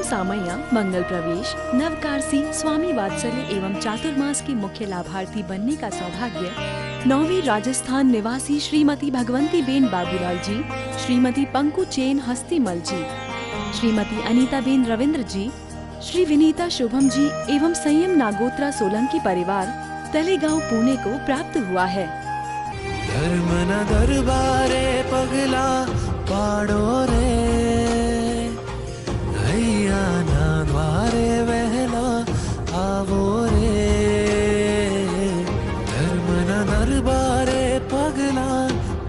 सामैया, मंगल प्रवेश, नवकारसी, स्वामी वात्सल्य एवं चातुर्मास के मुख्य लाभार्थी बनने का सौभाग्य 9वीं राजस्थान निवासी श्रीमती भगवंती बेन बाबूलाल जी, श्रीमती पंकु चेन हस्तीमल जी, श्रीमती अनीता बेन रविंद्र जी, श्री विनीता शुभम जी एवं संयम नागोत्रा सोलंकी परिवार तलेगांव पुणे को प्राप्त हुआ है। धर्म न दरबारे पगला पाड़ो रे, हैया ना द्वारे वहला आवो रे। धर्म न दरबारे पगला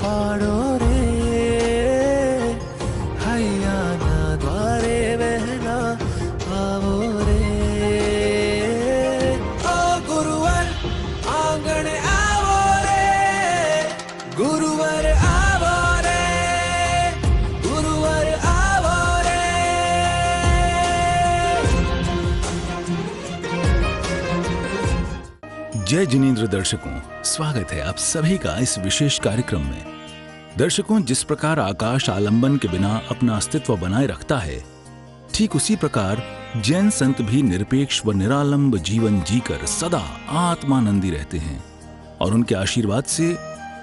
पाड़ो रे, हैया ना द्वारे वहला आवो रे। ओ गुरुवर आंगण आवो रे, गुरुवर आवो रे, गुरुवर आवो रे। जय जिनेंद्र दर्शकों, स्वागत है आप सभी का इस विशेष कार्यक्रम में। दर्शकों, जिस प्रकार आकाश आलंबन के बिना अपना अस्तित्व बनाए रखता है, ठीक उसी प्रकार जैन संत भी निरपेक्ष व निरालंब जीवन जीकर सदा आत्मानंदी रहते हैं और उनके आशीर्वाद से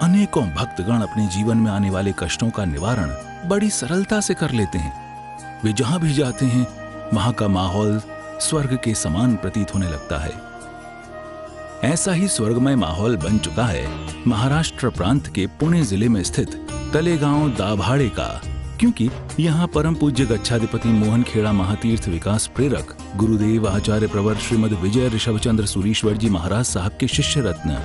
अनेकों भक्तगण अपने जीवन में आने वाले कष्टों का निवारण बड़ी सरलता से कर लेते हैं। वे जहां भी जाते हैं वहां का माहौल स्वर्ग के समान प्रतीत होने लगता है। ऐसा ही स्वर्गमय माहौल बन चुका है महाराष्ट्र प्रांत के पुणे जिले में स्थित तलेगांव दाभाड़े का, क्योंकि यहाँ परम पूज्य गच्छाधिपति मोहन खेड़ा महातीर्थ विकास प्रेरक गुरुदेव आचार्य प्रवर श्रीमद विजय ऋषभचंद्र सूरीश्वर जी महाराज साहब के शिष्य रत्न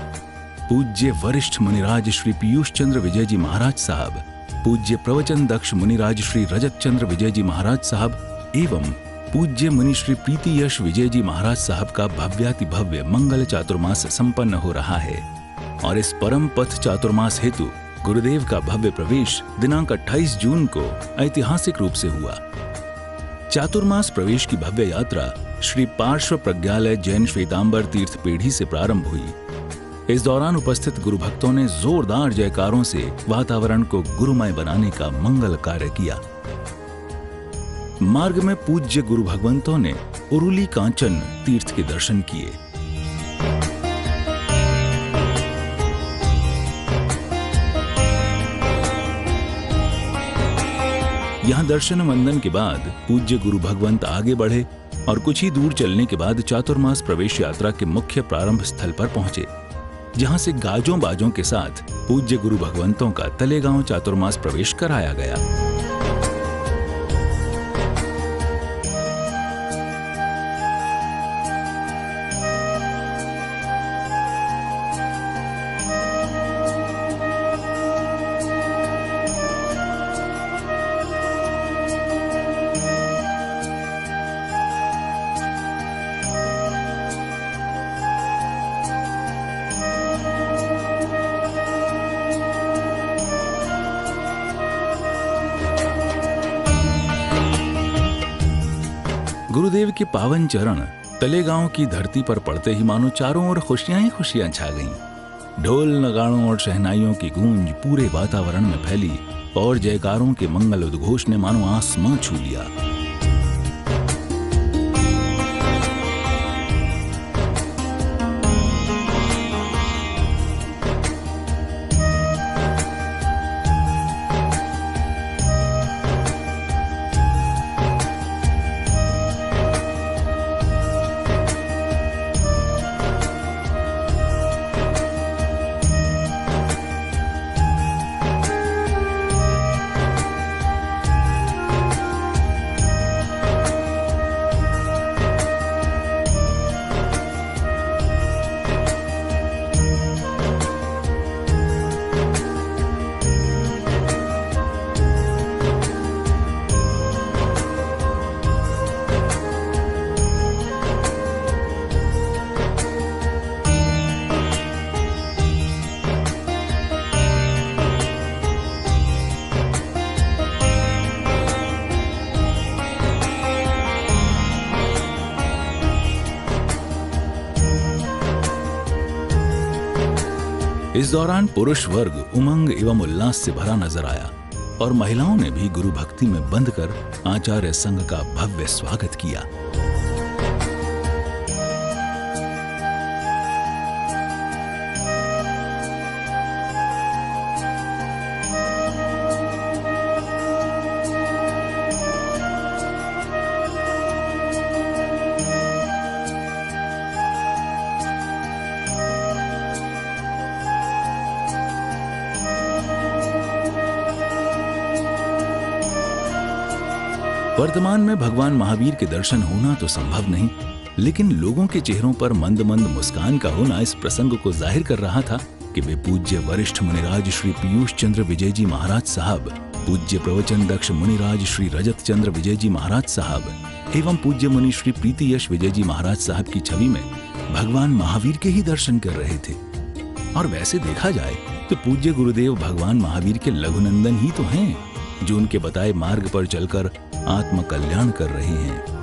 पूज्य वरिष्ठ मुनिराज श्री पीयूष चंद्र विजय जी महाराज साहब, पूज्य प्रवचन दक्ष मुनिराज श्री रजत चंद्र विजय जी महाराज साहब एवं पूज्य मुनि श्री प्रीति यश विजय जी महाराज साहब का भव्याति भव्य मंगल चातुर्मास संपन्न हो रहा है। और इस परम पथ चातुर्मास हेतु गुरुदेव का भव्य प्रवेश दिनांक 28 जून को ऐतिहासिक रूप से हुआ। चातुर्मास प्रवेश की भव्य यात्रा श्री पार्श्व प्रज्ञालय जैन श्वेतांबर तीर्थ पेढ़ी से प्रारंभ हुई। इस दौरान उपस्थित गुरु भक्तों ने जोरदार जयकारों से वातावरण को गुरुमय बनाने का मंगल कार्य किया। मार्ग में पूज्य गुरु भगवंतों ने उरुली कांचन तीर्थ के दर्शन किए। यहां दर्शन वंदन के बाद पूज्य गुरु भगवंत आगे बढ़े और कुछ ही दूर चलने के बाद चातुर्मास प्रवेश यात्रा के मुख्य प्रारंभ स्थल पर पहुंचे, जहां से गाजों बाजों के साथ पूज्य गुरु भगवंतों का तलेगांव चातुर्मास प्रवेश कराया गया। गुरुदेव के पावन चरण तलेगांव की धरती पर पड़ते ही मानो चारों ओर खुशियां ही खुशियां छा गईं। ढोल नगाड़ों और शहनाइयों की गूंज पूरे वातावरण में फैली और जयकारों के मंगल उद्घोष ने मानो आसमां छू लिया। इस दौरान पुरुष वर्ग उमंग एवं उल्लास से भरा नजर आया। और महिलाओं ने भी गुरु भक्ति में बंध कर आचार्य संघ का भव्य स्वागत किया। वर्तमान में भगवान महावीर के दर्शन होना तो संभव नहीं, लेकिन लोगों के चेहरों पर मंद मंद मुस्कान का होना इस प्रसंग को जाहिर कर रहा था कि वे पूज्य वरिष्ठ मुनिराज श्री पीयूष चंद्र विजय जी महाराज साहब, पूज्य प्रवचन दक्ष मुनिराज श्री रजत चंद्र विजय जी महाराज साहब एवं पूज्य मुनि श्री प्रीति यश विजय जी महाराज साहब की छवि में भगवान महावीर के ही दर्शन कर रहे थे। और वैसे देखा जाए तो पूज्य गुरुदेव भगवान महावीर के लघुनंदन ही तो हैं, जो उनके बताए मार्ग पर चलकर आत्म कल्याण कर रहे हैं।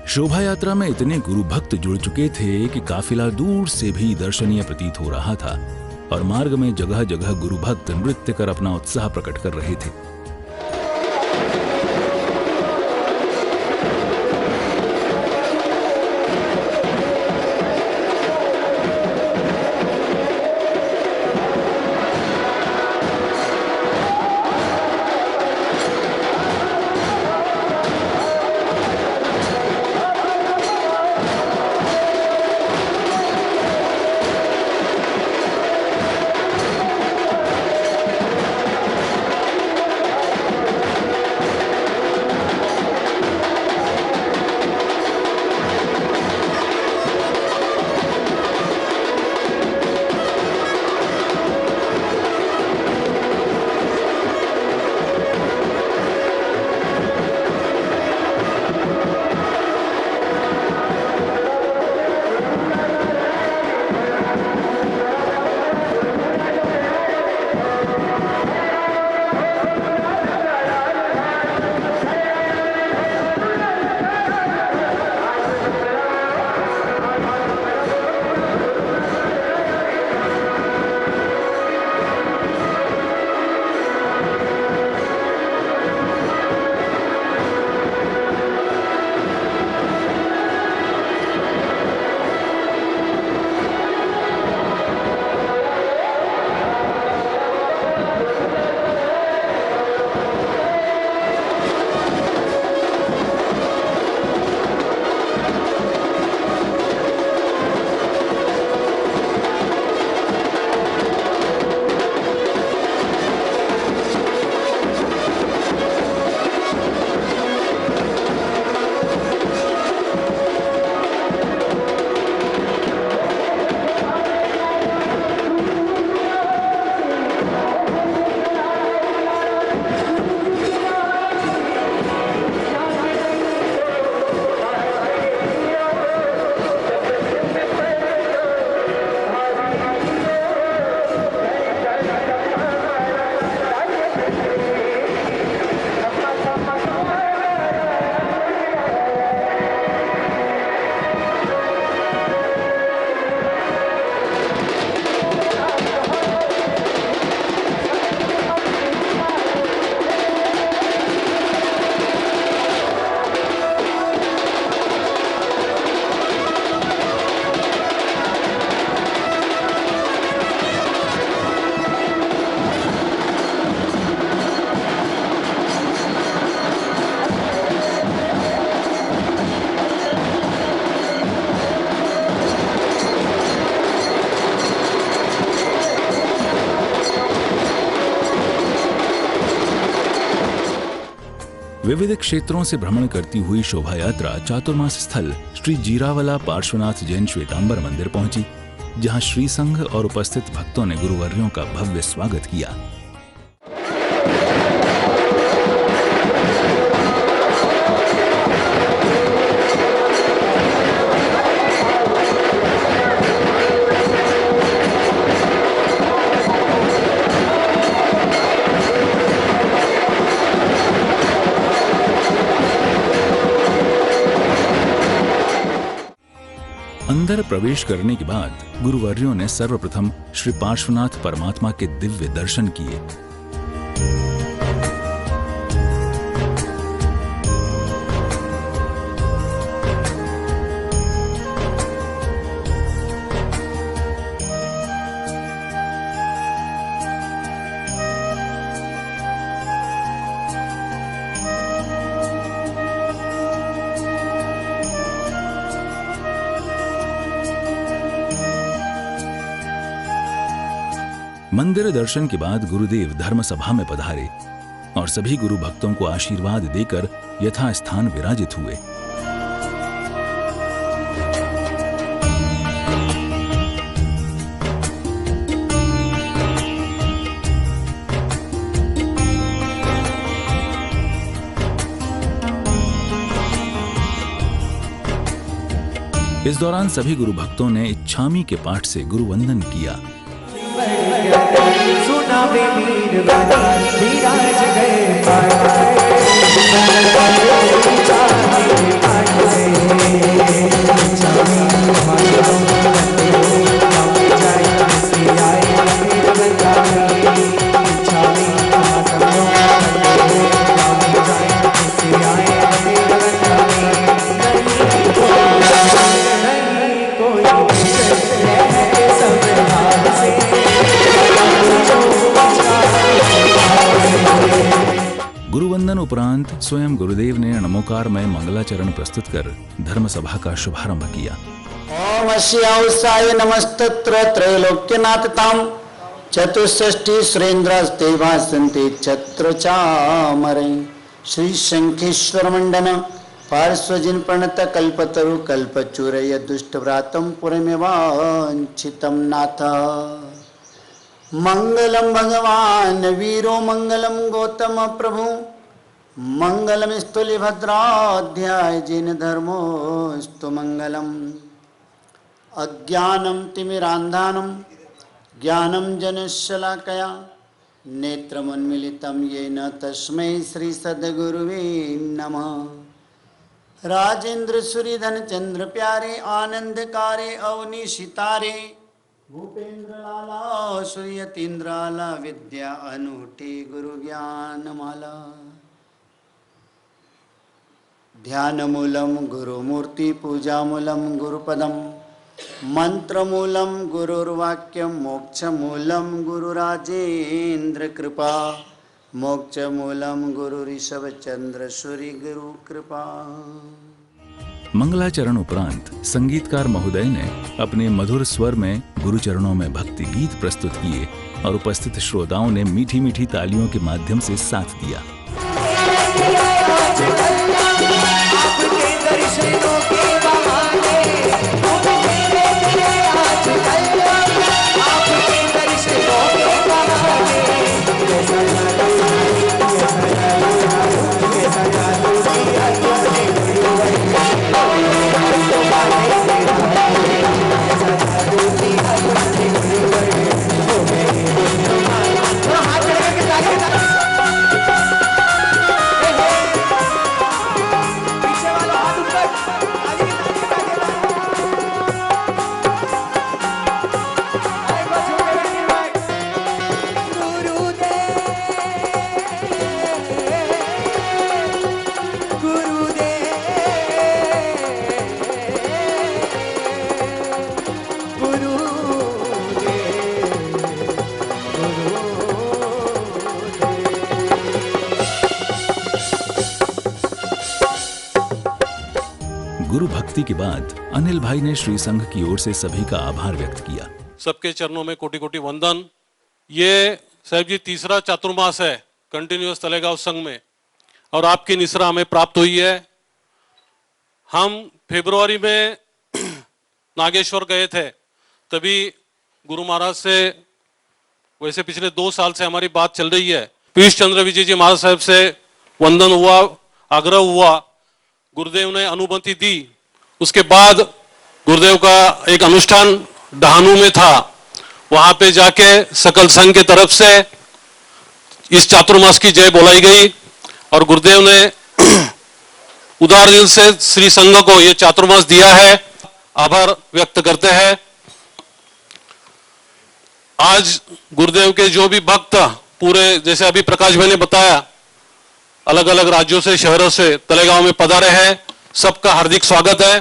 शोभा यात्रा में इतने गुरु भक्त जुड़ चुके थे कि काफिला दूर से भी दर्शनीय प्रतीत हो रहा था और मार्ग में जगह जगह गुरु भक्त नृत्य कर अपना उत्साह प्रकट कर रहे थे। विविध क्षेत्रों से भ्रमण करती हुई शोभा यात्रा चातुर्मास स्थल श्री जीरावला पार्श्वनाथ जैन श्वेतांबर मंदिर पहुंची, जहां श्री संघ और उपस्थित भक्तों ने गुरुवर्यों का भव्य स्वागत किया। अंदर प्रवेश करने के बाद गुरुवर्यों ने सर्वप्रथम श्री पार्श्वनाथ परमात्मा के दिव्य दर्शन किए। मंदिर दर्शन के बाद गुरुदेव धर्म सभा में पधारे और सभी गुरु भक्तों को आशीर्वाद देकर यथास्थान विराजित हुए। इस दौरान सभी गुरु भक्तों ने इच्छामी के पाठ से गुरु वंदन किया। सुना वीर विराज गए गुरुवंदन उपरांत स्वयं गुरुदेव ने नमोकारमय मंगलाचरण प्रस्तुत कर धर्म सभा का शुभारंभ किया। ओम अस्याउसाय नमस्तत्र त्रैलोक्यनाथतां चतुष्षष्टि सुरेन्द्रस्तेवासन्ते छत्र चामरै श्री शंखेश्वर मंडन पार्श्वजिन प्रणत कल्पतरु कल्पचूरय दुष्टव्रातं पुरमेवाञ्छितं नाथ। मंगलम भगवान वीरो मंगलम गौतम प्रभु मंगलम स्तुल्य भद्राध्याय जिन धर्मोस्तु मंगलम। अज्ञानम तिमिरान्धानम ज्ञानम जनशलाकया नेत्रमुन्मीलितं येन तस्मै श्री सद्गुरुवे नमः। राजेंद्र सूर्यधन चंद्र प्यारे आनंदकारे अवनी सितारे भूपेंद्र लाला सूर्यतीन्द्राला विद्या अनूठी गुरु ज्ञान माला। ध्यान मूलम गुरुमूर्ति पूजा मूलम गुरुपदम मंत्र मूलम गुरुर्वाक्यम मोक्ष मूलम गुरुराजेन्द्र कृपा मोक्ष मूलम गुरु ऋषभ चंद्र सूर्य गुरु कृपा। मंगलाचरण उपरांत संगीतकार महोदय ने अपने मधुर स्वर में गुरुचरणों में भक्ति गीत प्रस्तुत किए और उपस्थित श्रोताओं ने मीठी मीठी तालियों के माध्यम से साथ दिया। गुरु भक्ति के बाद अनिल भाई ने श्री संघ की ओर से सभी का आभार व्यक्त किया। सबके चरणों में कोटि कोटि वंदन। ये साहब जी तीसरा चातुर्मास है कंटिन्यूअस तलेगांव संघ में और आपकी निसरा हमें प्राप्त हुई है। हम फरवरी में नागेश्वर गए थे, तभी गुरु महाराज से, वैसे पिछले 2 साल से हमारी बात चल रही है, पीयूष चंद्र विजय जी महाराज साहब से वंदन हुआ, आग्रह हुआ, गुरुदेव ने अनुमति दी। उसके बाद गुरुदेव का एक अनुष्ठान डहानू में था, वहां पे जाके सकल संघ की तरफ से इस चातुर्मास की जय बोलाई गई और गुरुदेव ने उदार दिल से श्री संघ को यह चातुर्मास दिया है। आभार व्यक्त करते हैं। आज गुरुदेव के जो भी भक्त पूरे, जैसे अभी प्रकाश भाई ने बताया, अलग अलग राज्यों से, शहरों से तलेगांव में पधारे हैं, सबका हार्दिक स्वागत है।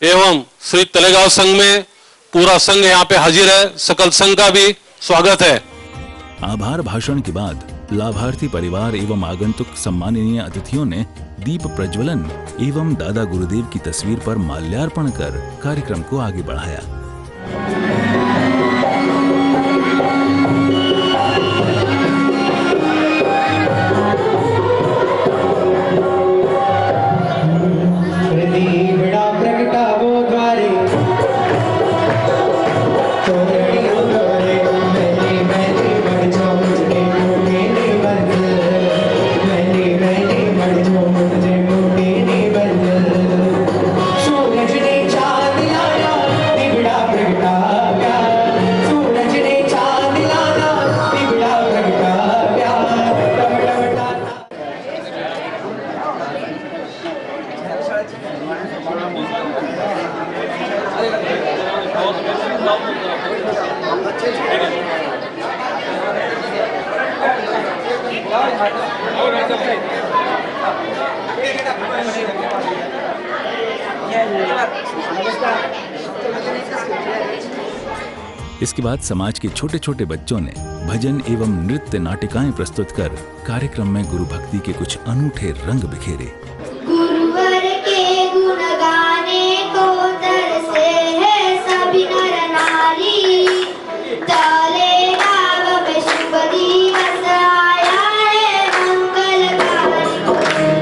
एवं श्री तलेगांव संघ में पूरा संघ यहाँ पे हाजिर है, सकल संघ का भी स्वागत है। आभार भाषण के बाद लाभार्थी परिवार एवं आगंतुक सम्माननीय अतिथियों ने दीप प्रज्वलन एवं दादा गुरुदेव की तस्वीर पर माल्यार्पण कर कार्यक्रम को आगे बढ़ाया। इसके बाद समाज के छोटे छोटे बच्चों ने भजन एवं नृत्य नाटिकाएं प्रस्तुत कर कार्यक्रम में गुरु भक्ति के कुछ अनूठे रंग बिखेरे। गुरुवर के गुण गाने को तरसे है सभी नर नारी, तलेगांव में शुभ दिवस आया है मंगलकारी।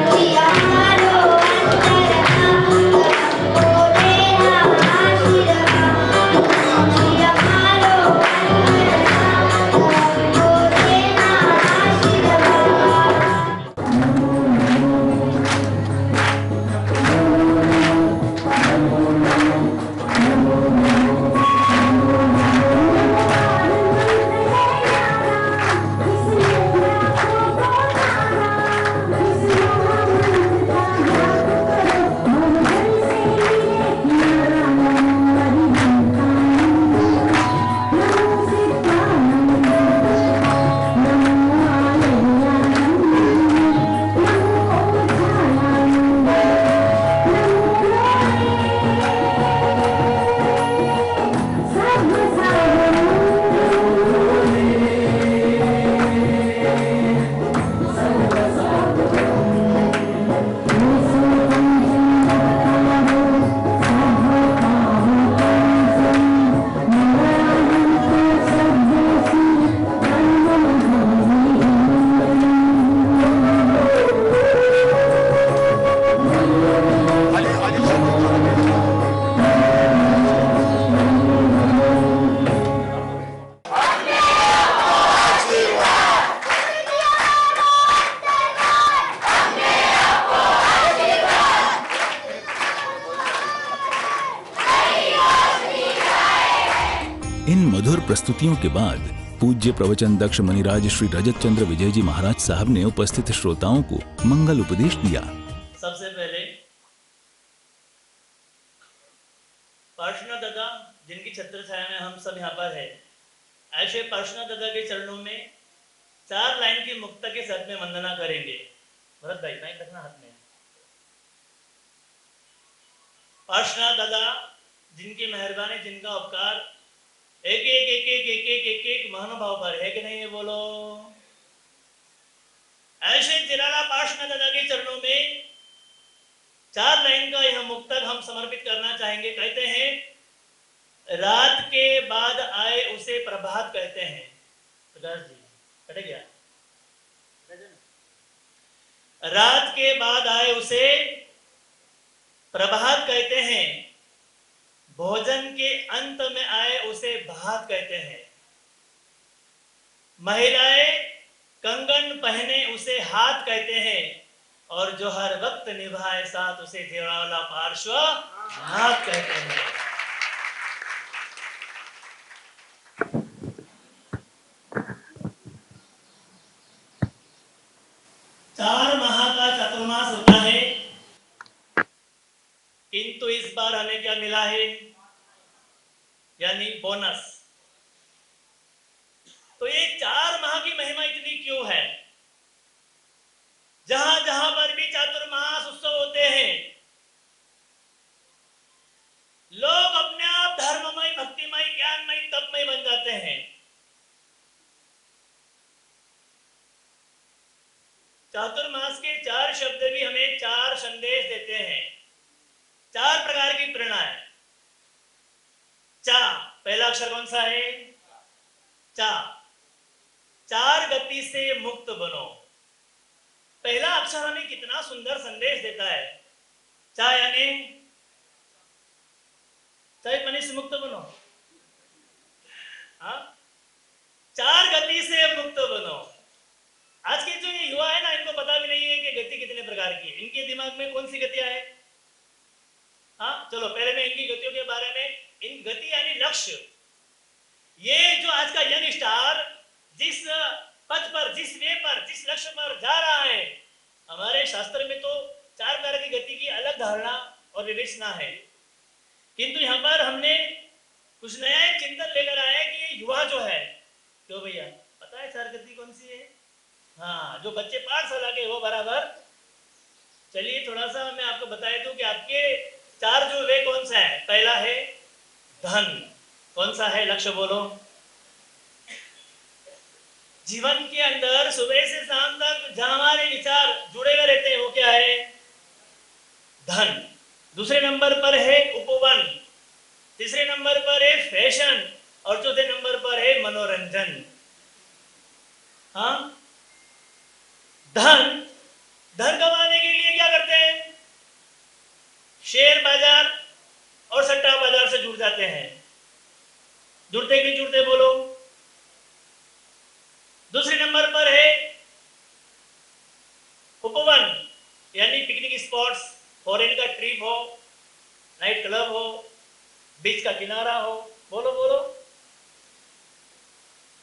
जिया मारो अंतरंग हमको देना आशीर्वाद, जिया मारो अंतरंग हमको देना आशीर्वाद। इन मधुर प्रस्तुतियों के बाद पूज्य प्रवचन दक्ष मुनिराज श्री रजत चंद्र विजय जी महाराज साहब ने उपस्थित श्रोताओं को मंगल उपदेश दिया। सबसे पहले पार्श्वनाथ दादा, जिनकी छत्र छाया में हम सब यहाँ पर है, ऐसे पार्श्वनाथ दादा के चरणों में 4 लाइन की मुक्ता के साथ में वंदना करेंगे। भरत भाई माइक रखना हाथ में। पार्श्वनाथ दादा, जिनकी मेहरबानी, जिनका उपकार एक एक एक एक एक एक एक एक महानुभाव पर है कि नहीं है, बोलो। ऐसे निराला पार्श्वनाथ दादा के चरणों में 4 लाइन का यह मुक्तक हम समर्पित करना चाहेंगे। कहते हैं, रात के बाद आए उसे प्रभात कहते हैं। प्रकाश जी कटे गया। रात के बाद आए उसे प्रभात कहते हैं, भोजन के अंत में आए उसे भात कहते हैं। महिलाएं कंगन पहने उसे हाथ कहते हैं, और जो हर वक्त निभाए साथ उसे देवड़ा वाला पार्श्व नाथ कहते हैं। चार माह का चातुर्मास होता है, किंतु इस बार हमें क्या मिला है, यानी बोनस। तो ये 4 माह की महिमा इतनी क्यों है? जहां जहां पर भी चातुर्मास उत्सव होते हैं, लोग अपने आप धर्ममय, भक्तिमय, ज्ञानमय, तपमय बन जाते हैं। चातुर्मास के 4 शब्द भी हमें 4 संदेश देते हैं, 4 प्रकार की प्रेरणा है। चा, पहला अक्षर कौन सा है? चा। 4 गति से मुक्त बनो। पहला अक्षर हमें कितना सुंदर संदेश देता है। चा यानी चाहे मनी से मुक्त बनो। हाँ, 4 गति से मुक्त बनो। आज के जो ये युवा है ना, इनको पता भी नहीं है कि गति कितने प्रकार की है। इनके दिमाग में कौन सी गतियां है? हाँ, चलो पहले मैं इनकी गतियों के बारे में, इन गति यानी लक्ष्य। ये जो आज का यंग स्टार जिस पथ पर, जिस वे पर, जिस लक्ष्य पर जा रहा है, हमारे शास्त्र में तो 4 प्रकार की गति की अलग धारणा और विवेचना है, किंतु यहाँ पर हमने कुछ नया एक चिंतन लेकर आया कि ये युवा जो है, क्यों भैया पता है 4 गति कौन सी है? हाँ, जो बच्चे पाठशाला के वो बराबर। चलिए थोड़ा सा मैं आपको बता दूं कि आपके 4 जो वे कौन सा है। पहला है धन। कौन सा है? लक्ष्य बोलो। जीवन के अंदर सुबह से शाम तक जहां हमारे विचार जुड़े हुए रहते हैं, वो क्या है? धन। दूसरे नंबर पर है उपवन, तीसरे नंबर पर है फैशन, और चौथे नंबर पर है मनोरंजन। हाँ, धन कमाने के लिए क्या करते हैं? शेयर बाजार और सट्टा बाजार से जुड़ जाते हैं। जुड़ते कि नहीं जुड़ते बोलो? दूसरे नंबर पर है उपवन, यानी पिकनिक स्पॉट्स, फॉरेन का ट्रिप हो, नाइट क्लब हो, बीच का किनारा हो। बोलो बोलो।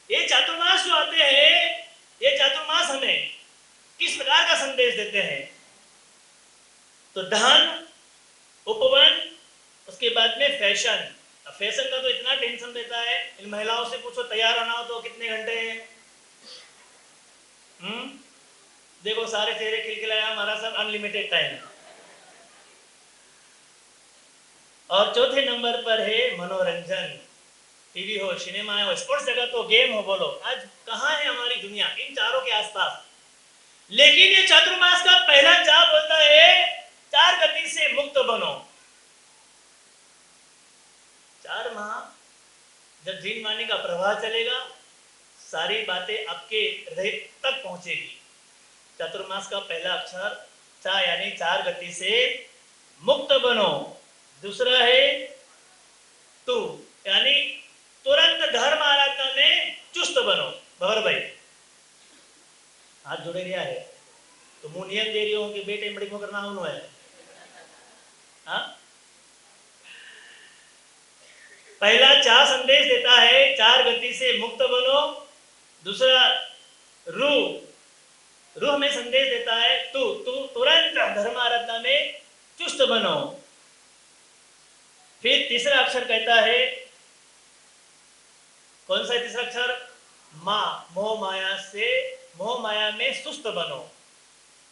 ये चातुर्मास जो आते हैं, ये चातुर्मास हमें किस प्रकार का संदेश देते हैं? तो धन, उपवन, उसके बाद में फैशन। फैशन का तो इतना टेंशन देता है, इन महिलाओं से पूछो तैयार होना हो तो कितने घंटे हैं? देखो सारे चेहरे खिलखिलाया, हमारा सब अनलिमिटेड टाइम है। और चौथे नंबर पर है मनोरंजन। टीवी हो, सिनेमा हो, स्पोर्ट्स जगत हो, गेम हो। बोलो आज कहाँ है हमारी दुनिया? इन चारों के आसपास। लेकिन ये चातुर्मास का पहला चाप बोलता है 4 गति से मुक्त बनो। 4 माह जब जीन वाणी का प्रवाह चलेगा, सारी बातें आपके हृदय तक पहुंचेगी। चातुर्मास का पहला अक्षर चा, यानी 4 गति से मुक्त बनो। दूसरा है तू, यानी तुरंत धर्म आराधना में चुस्त बनो। भवर भाई हाथ जोड़े रहा है तो मुंह नियम दे रही हूं कि बेटे बड़ी को करना उन्होंने है। हाँ, पहला 4 संदेश देता है 4 गति से मुक्त बनो। दूसरा रूह में संदेश देता है तू तुरंत धर्म आराधना में चुस्त बनो। फिर तीसरा अक्षर कहता है, कौन सा है तीसरा अक्षर? माँ, मोह माया में सुस्त बनो।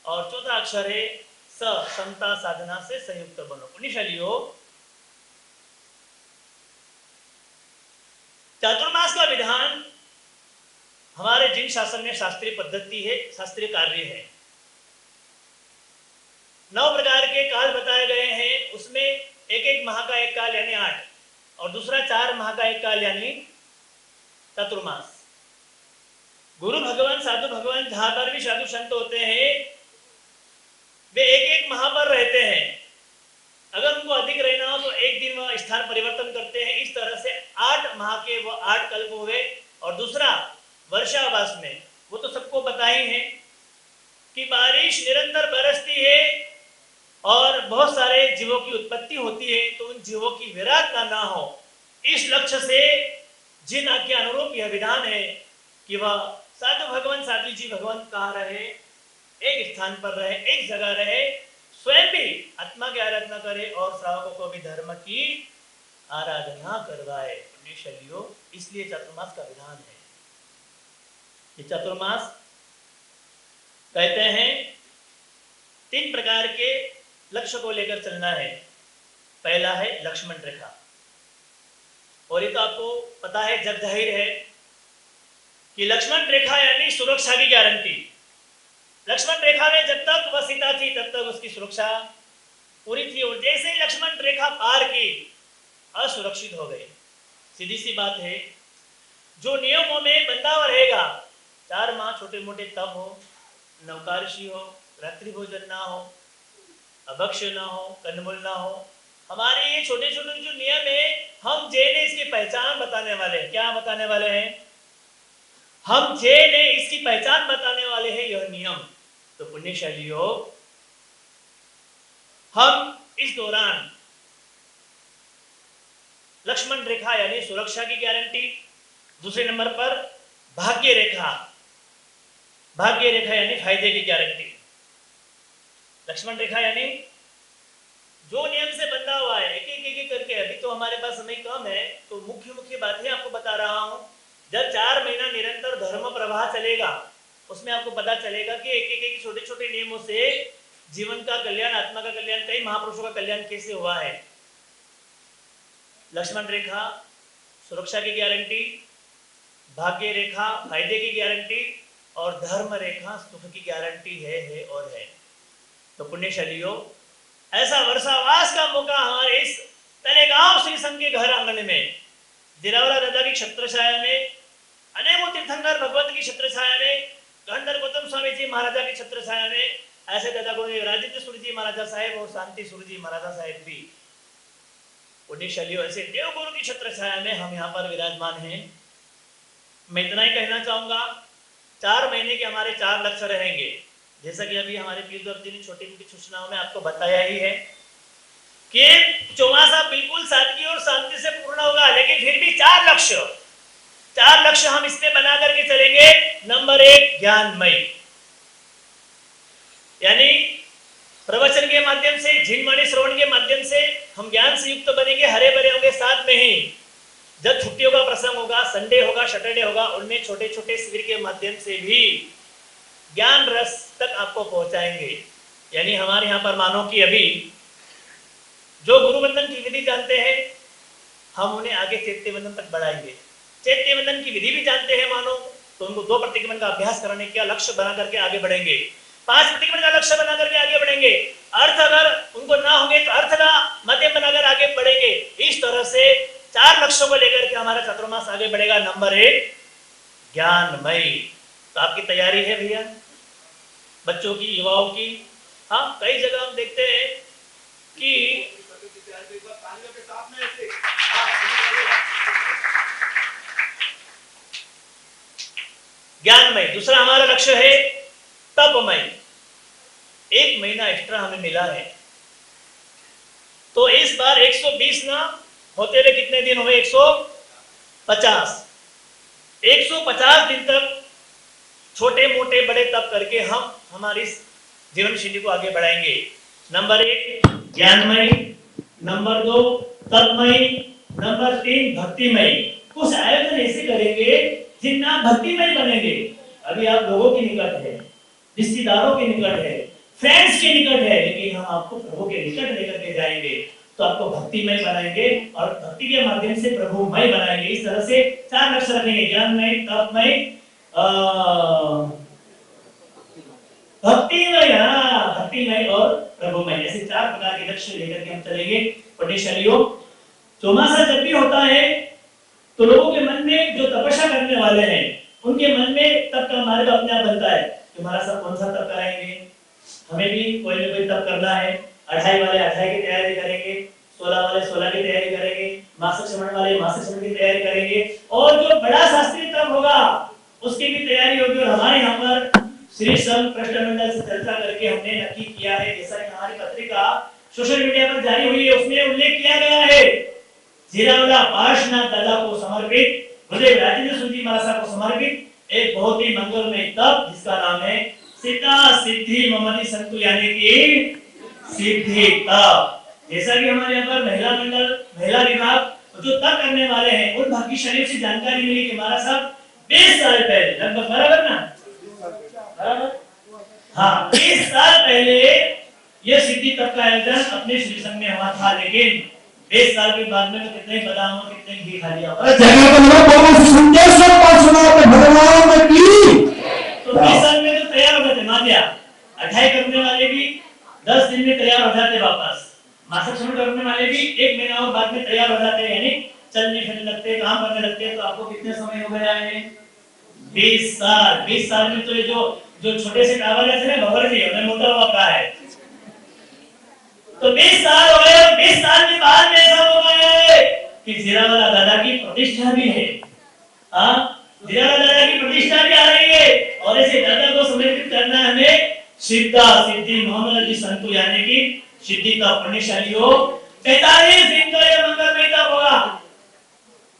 और चौथा अक्षर है समता साधना से संयुक्त बनो। पुण्यशालियों, चातुर्मास का विधान हमारे जिन शासन में शास्त्रीय पद्धति है, शास्त्रीय कार्य है। 9 प्रकार के काल बताए गए हैं, उसमें एक माह का एक काल यानी 8, और दूसरा 4 माह का एक काल यानी चातुर्मास। गुरु भगवान, साधु भगवान, जहां पर भी साधु संत होते हैं, वे एक एक माह पर रहते हैं। अगर उनको अधिक रहना हो तो एक दिन वह स्थान परिवर्तन करते हैं। इस तरह से 8 माह के वो 8 कल्प हुए। और दूसरा वर्षावास में वो तो सबको पता ही है कि बारिश निरंतर बरसती है और बहुत सारे जीवों की उत्पत्ति होती है, तो उन जीवों की विराटता ना हो, इस लक्ष्य से जिन के अनुरूप यह विधान है कि वह साधु भगवान साधु जी भगवान कहाँ रहे, एक स्थान पर रहे, एक जगह रहे, स्वयं भी आत्मा की आराधना करे और श्रावकों को भी धर्म की आराधना करवाए। पुण्यशलियों, इसलिए चातुर्मास का विधान है। ये चातुर्मास कहते हैं 3 प्रकार के लक्ष्य को लेकर चलना है। पहला है लक्ष्मण रेखा, और ये तो आपको पता है, जग जाहिर है कि लक्ष्मण रेखा यानी सुरक्षा की गारंटी। लक्ष्मण रेखा में जब तक वह सीता थी तब तक उसकी सुरक्षा पूरी थी, और जैसे ही लक्ष्मण रेखा पार की असुरक्षित हो गई। सीधी सी बात है, जो नियमों में बंधा हुआ रहेगा, 4 माह छोटे मोटे तप हो, नवकार्षी हो, रात्रि भोजन ना हो, अभक्ष्य ना हो, कंदमूल ना हो, हमारे ये छोटे छोटे जो नियम है, हम जैन इसकी पहचान बताने वाले हैं। क्या बताने वाले हैं? हम जैन इसकी पहचान बताने वाले हैं, यह नियम। तो पुण्यशालियों, हम इस दौरान लक्ष्मण रेखा यानी सुरक्षा की गारंटी, दूसरे नंबर पर भाग्य रेखा, भाग्य रेखा यानी फायदे की गारंटी। लक्ष्मण रेखा यानी जो नियम से बंधा हुआ है, एक एक करके। अभी तो हमारे पास समय कम है, तो मुख्य बातें आपको बता रहा हूं। जब 4 महीना निरंतर धर्म प्रवाह चलेगा, उसमें आपको पता चलेगा कि एक छोटे छोटे नियमों से जीवन का कल्याण, आत्मा का कल्याण, कई महापुरुषों का कल्याण कैसे हुआ है। लक्ष्मण रेखा सुरक्षा की गारंटी, भाग्य रेखा फायदे की गारंटी, और धर्म रेखा सुख की गारंटी है और है। तो पुण्यशालियों, ऐसा वर्षावास का मौका हमारे इस तलेगांव श्री संघ के घर आंगन में, दिरावला दादा की छत्रछाया में, अनेकों तीर्थंकर भगवंत की छत्रछाया में, गंधर गौतम स्वामी जी महाराजा की छत्रछाया में, ऐसे दादा को राजेंद्र सूर्य जी महाराजा साहेब और शांति सूर्य जी महाराजा साहेब भी, पुण्यशालियों, ऐसे देवगुरु की छत्रछाया में हम यहाँ पर विराजमान हैं। मैं इतना ही कहना चाहूंगा, 4 महीने के हमारे 4 लक्ष्य रहेंगे। जैसा कि अभी हमारे पीर जी ने छोटी मोटी सूचनाओं में आपको बताया ही है कि चौमासा बिल्कुल सादगी और शांति से पूर्ण होगा, लेकिन फिर भी 4 लक्ष्य हम इसमें बना करके चलेंगे। नंबर 1 ज्ञानमय, यानी प्रवचन के माध्यम से, झिनमणि श्रवण के माध्यम से हम ज्ञान से युक्त बनेंगे, हरे भरे होंगे। साथ में ही जब छुट्टियों का प्रसंग होगा, संडे होगा, सैटरडे होगा, उनमें छोटे छोटे शिविर के माध्यम से भी ज्ञान रस तक आपको पहुंचाएंगे। यानी हमारे यहाँ पर मानो कि अभी जो गुरुवंदन की विधि जानते हैं, हम उन्हें आगे चैत्य वंदन तक बढ़ाएंगे। चैत्य वंदन की विधि भी जानते हैं मानो, तो उनको 2 प्रतिक्रमण का अभ्यास कराने का लक्ष्य बना करके आगे बढ़ेंगे। 5 प्रतिक्रमण का लक्ष्य बना करके आगे बढ़ेंगे। अर्थ अगर उनको ना होंगे तो अर्थ का मध्यम बनाकर आगे बढ़ेंगे। इस तरह से 4 लक्ष्यों को लेकर के हमारा चातुर्मास आगे बढ़ेगा। नंबर 1 ज्ञानमय। तो आपकी तैयारी है भैया, बच्चों की, युवाओं की? हाँ, कई जगह हम देखते हैं कि ज्ञानमय। दूसरा हमारा लक्ष्य है तपमय। 1 महीना एक्स्ट्रा हमें मिला है, तो इस बार 120 ना होते हुए कितने दिन हुए? 150। 150 दिन तक छोटे मोटे बड़े तप करके हम हमारी जीवन शैली को आगे बढ़ाएंगे। नंबर 1 ज्ञानमय, नंबर 2 तपमय, नंबर 3 भक्तिमय। कुछ आयोजन ऐसे करेंगे जिनमें आप भक्तिमय बनेंगे। अभी आप लोगों के निकट है, रिश्तेदारों के निकट है, फ्रेंड्स के निकट है, लेकिन हम आपको प्रभु के निकट लेकर के जाएंगे, तो आपको भक्तिमय बनाएंगे और भक्ति के माध्यम से प्रभुमय बनाएंगे। इस तरह से 4 लक्ष्य रखेंगे, ज्ञानमय, तपमय, भक्तिमय और प्रभुमय। ऐसे 4 प्रकार के लक्ष्य लेकर के हम चलेंगे। पुण्यशालियों, चौमासा जब भी होता है तो लोगों के मन में, जो तपस्या करने वाले हैं, उनके मन में तप का मार्ग अपने आप बनता है कि महाराज साहब कौन सा तप कराएंगे, हमें भी कोई ना कोई तप करना है। 28 वाले 28 की तैयारी करेंगे, 16 वाले 16 की तैयारी करेंगे, मासिक श्रवण वाले मासिक श्रवण की तैयारी करेंगे, और जो बड़ा शास्त्रीय तप होगा उसकी भी तैयारी होगी। और हमारे यहाँ पर श्री संघ प्रश्न मंडल से चर्चा करके हमने नक्की किया है, जैसा कि हमारी पत्रिका सोशल मीडिया पर जारी हुई है उसमें उल्लेख किया गया है, जीरावला पार्श्वनाथ दादा को समर्पित, गुरुदेव राजेंद्र सूजी महाराज को समर्पित एक बहुत ही मंगलमय तप जिसका नाम है सिद्धा सिद्धि ममति संतु यानी कि सिद्धि तप। जैसा कि हमारे यहाँ पर महिला मंडल महिला विभाग जो तप करने वाले हैं उन भाग्यशालियों से जानकारी मिली कि महाराज साहब 20 साल पहले, लगभग बराबर ना, बराबर, हाँ 20 साल पहले ये सिद्धि तप का आयोजन अपने श्री संघ में हुआ था, लेकिन 20 साल के बाद में कितने बादाम और कितने घी खा लिया। तो 20 साल में तो तैयार हो जाते, मान लिया 28 करने वाले भी 10 दिन में तैयार हो जाते, वापस मासिक श्रवण करने वाले भी 1 महीना और बाद में तैयार हो जाते, यानी चलने फिरने लगते, काम करने लगते। तो आपको कितने समय हो गया है? 20 साल। 20 साल में तो ये जो छोटे से टावर जैसे ना भवर जी उन्हें मोटा हुआ का है, तो 20 साल हो गए। 20 साल के बाद में ऐसा हो गया है कि जीरावाला दादा की प्रतिष्ठा भी है। हाँ, जीरावाला दादा की प्रतिष्ठा भी आ रही है, और ऐसे दादा को समर्पित करना है हमें सिद्धा सिद्धि मोहम्मद जी संतु यानी कि सिद्धि का पुण्यशाली हो। 45 दिन का यह मंगलमय तप होगा।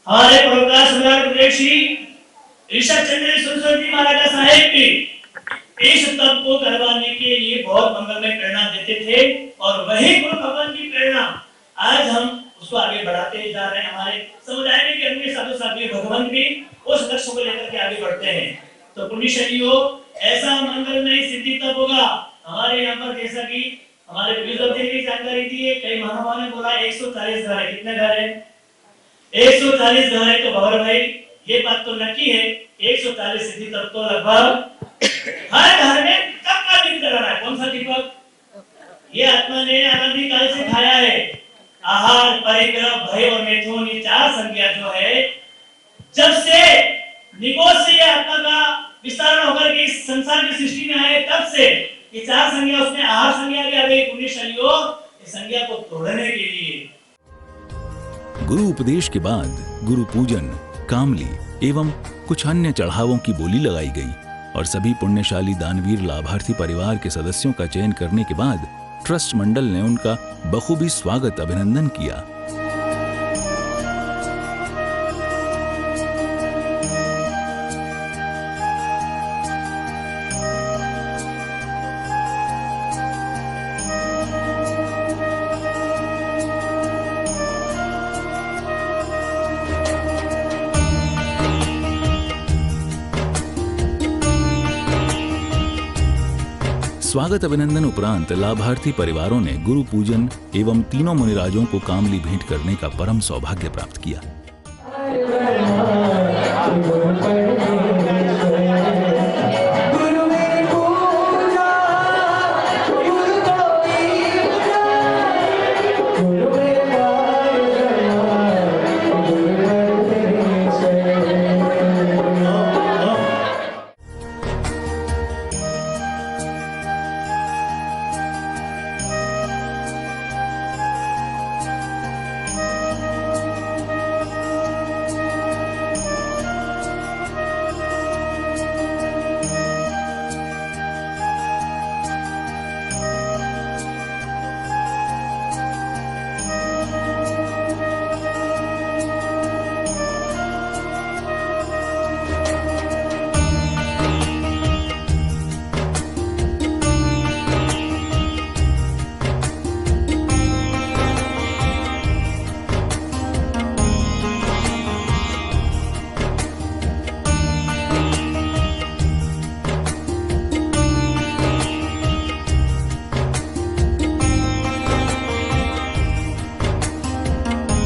हमारे प्रकाश सम्राट गुरुदेव श्री ऋषभ चंद्र सरस्वती जी महाराज साहेब की इस तप को करवाने के लिए बहुत मंगलमय प्रेरणा देते थे, और वही गुरु भगवान की प्रेरणा आज हम उसको आगे बढ़ाते जा रहे हैं। हमारे समुदाय में के अन्य साधु साध्वी भगवान भी उस लक्ष्य को लेकर के आगे बढ़ते हैं। तो पुण्यशालियों, ऐसा मंगलमय सिद्धि तप होगा हमारे यहाँ पर, जैसा कि हमारे पुलिस ने भी जानकारी दी है। कई महानुभावों ने बोला 140 घर है। कितने घर है? 140 घर है। तो भवर भाई ये बात तो नक्की है, 140 सिद्धि तप तो लगभग हर घर में कब का दिन कर रहा है। कौन सा दीपक? ये आत्मा ने अनादि काल से खाया है। आहार, परिग्रह, भय और मैथुन, ये 4 संज्ञा जो है, जब से निकोष से ये आत्मा का विस्तारण होकर के इस संसार की सृष्टि में आए, तब से ये 4 संज्ञा उसमें आहार संज्ञा भी आ गई। पुण्यशालियों, इस संज्ञा को तोड़ने के लिए गुरु उपदेश के बाद गुरु पूजन, कामली एवं कुछ अन्य चढ़ावों की बोली लगाई गई, और सभी पुण्यशाली दानवीर लाभार्थी परिवार के सदस्यों का चयन करने के बाद ट्रस्ट मंडल ने उनका बखूबी स्वागत अभिनंदन किया। स्वागत अभिनंदन उपरांत लाभार्थी परिवारों ने गुरु पूजन एवं तीनों मुनिराजों को कामली भेंट करने का परम सौभाग्य प्राप्त किया।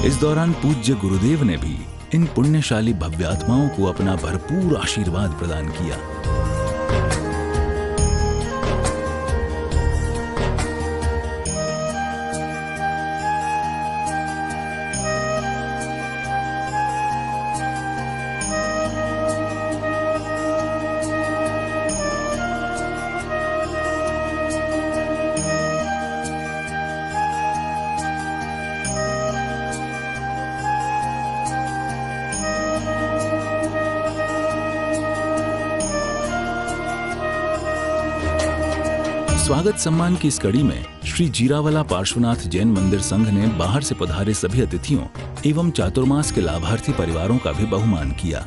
इस दौरान पूज्य गुरुदेव ने भी इन पुण्यशाली भव्यात्माओं को अपना भरपूर आशीर्वाद प्रदान किया। स्वागत सम्मान की इस कड़ी में श्री जीरावाला पार्श्वनाथ जैन मंदिर संघ ने बाहर से पधारे सभी अतिथियों एवं चातुर्मास के लाभार्थी परिवारों का भी बहुमान किया।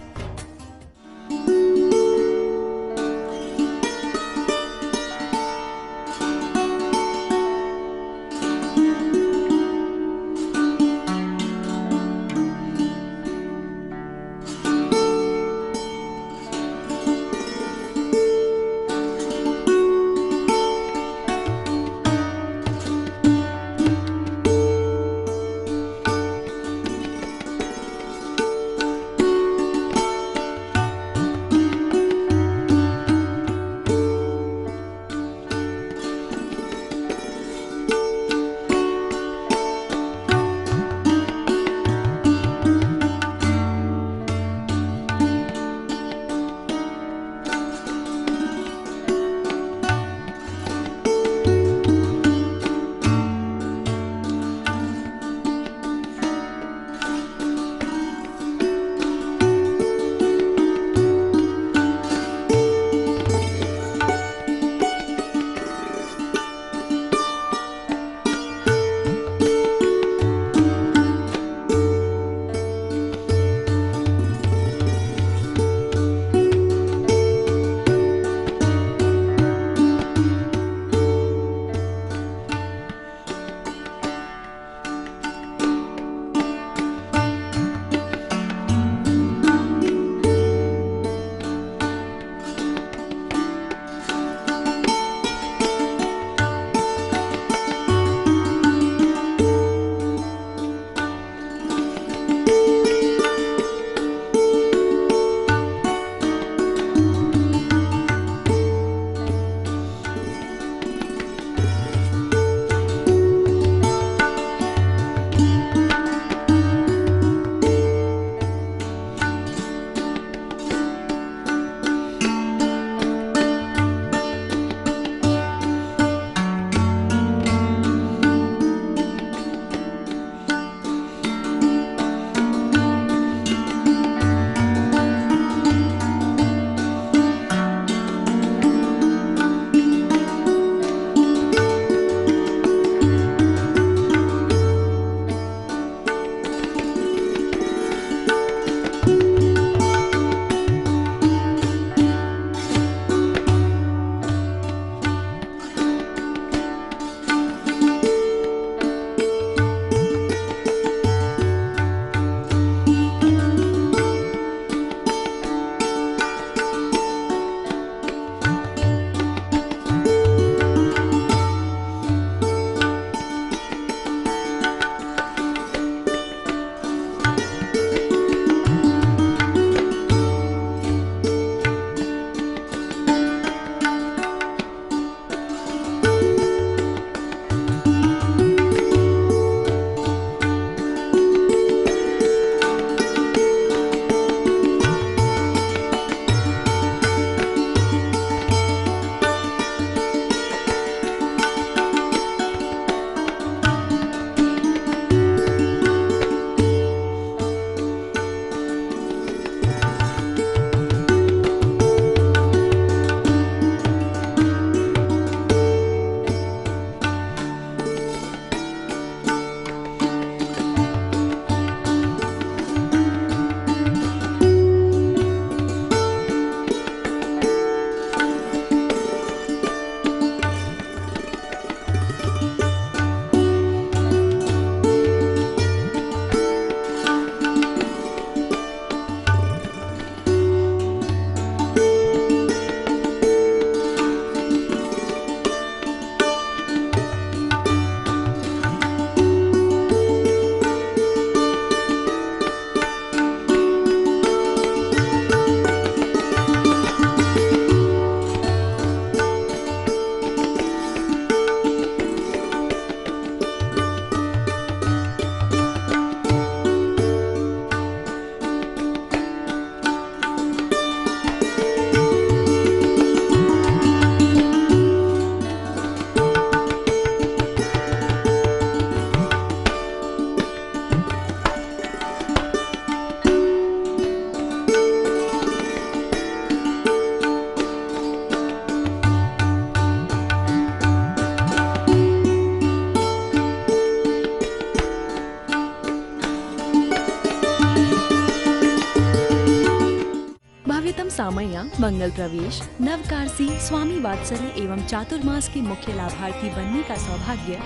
सामैया मंगल प्रवेश नवकारसी स्वामी वात्सल्य एवं चातुर्मास के मुख्य लाभार्थी बनने का सौभाग्य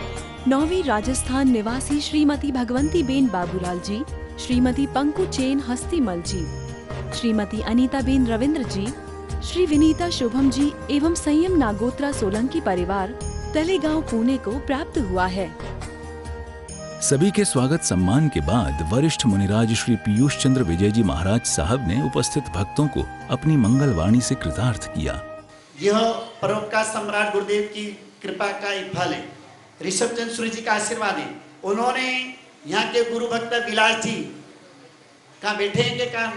9वीं राजस्थान निवासी श्रीमती भगवंती बेन बाबूलाल जी, श्रीमती पंकु चेन हस्तीमल जी, श्रीमती अनीता बेन रविंद्र जी, श्री विनीता शुभम जी एवं संयम नागोत्रा सोलंकी परिवार तलेगांव पुणे को प्राप्त हुआ है। सभी के स्वागत सम्मान के बाद वरिष्ठ मुनिराज श्री पीयूष चंद्र विजय जी महाराज साहब ने उपस्थित भक्तों को अपनी मंगल वाणी से कृतार्थ किया। यह परोपकार सम्राट गुरुदेव की कृपा का एक फल है, ऋषभ चंद्र सूर्य जी का आशीर्वाद है। उन्होंने यहाँ के गुरु भक्त विलास जी कहाँ बैठे हैं के कहाँ,